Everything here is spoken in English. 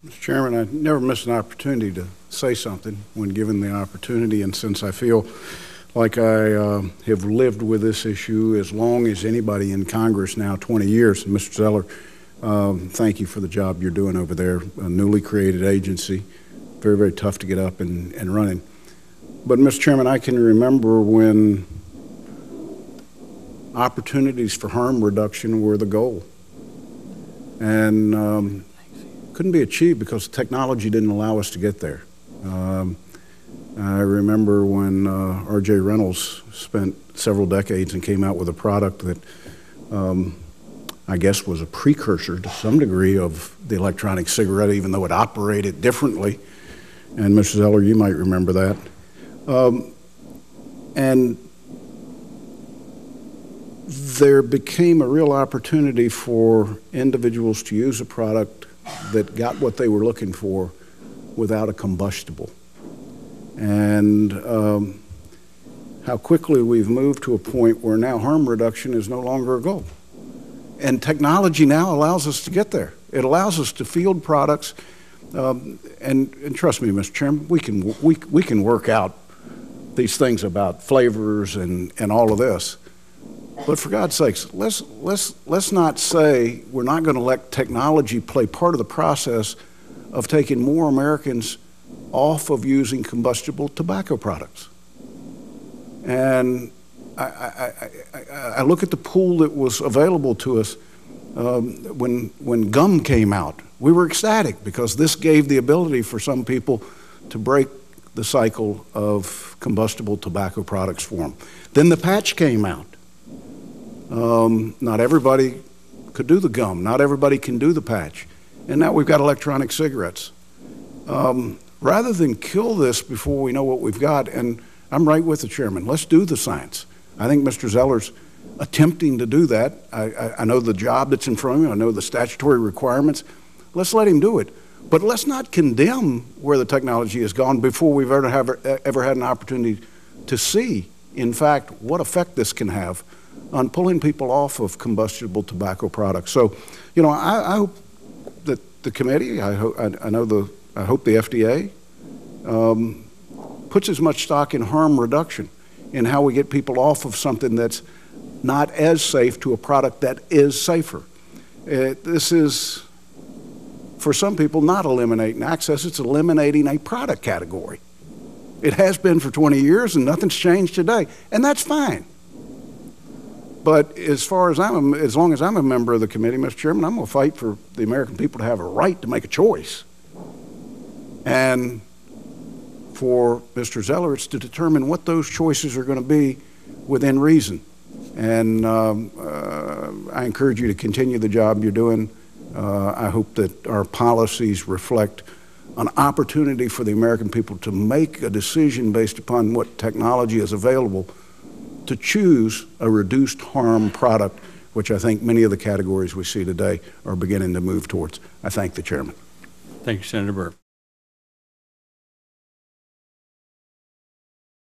Mr. Chairman, I never miss an opportunity to say something when given the opportunity, and since I feel like I have lived with this issue as long as anybody in Congress now, 20 years, Mr. Zeller, thank you for the job you're doing over there, a newly created agency, very, very tough to get up and running. But, Mr. Chairman, I can remember when opportunities for harm reduction were the goal. And couldn't be achieved because technology didn't allow us to get there. I remember when R.J. Reynolds spent several decades and came out with a product that I guess was a precursor to some degree of the electronic cigarette, even though it operated differently. And Mr. Zeller, you might remember that. And there became a real opportunity for individuals to use a product that got what they were looking for without a combustible. And how quickly we've moved to a point where now harm reduction is no longer a goal. And technology now allows us to get there. It allows us to field products, and trust me, Mr. Chairman, we can work out these things about flavors and all of this. But for God's sakes, let's not say we're not going to let technology play part of the process of taking more Americans off of using combustible tobacco products. And I look at the pool that was available to us when gum came out. We were ecstatic because this gave the ability for some people to break the cycle of combustible tobacco products for them. Then the patch came out. Not everybody could do the gum. Not everybody can do the patch. And now we've got electronic cigarettes. Rather than kill this before we know what we've got, and I'm right with the chairman, let's do the science. I think Mr. Zeller's attempting to do that. I know the job that's in front of him. I know the statutory requirements. Let's let him do it. But let's not condemn where the technology has gone before we've ever had an opportunity to see, in fact, what effect this can have on pulling people off of combustible tobacco products. So, you know, I hope that the committee, I hope the FDA puts as much stock in harm reduction, in how we get people off of something that's not as safe to a product that is safer. This is, for some people, not eliminating access, it's eliminating a product category. It has been for 20 years and nothing's changed today, and that's fine. But as long as I'm a member of the committee, Mr. Chairman, I'm going to fight for the American people to have a right to make a choice. And for Mr. Zeller, it's to determine what those choices are going to be within reason. And I encourage you to continue the job you're doing. I hope that our policies reflect an opportunity for the American people to make a decision based upon what technology is available, to choose a reduced harm product, which I think many of the categories we see today are beginning to move towards. I thank the chairman. Thank you, Senator Burr.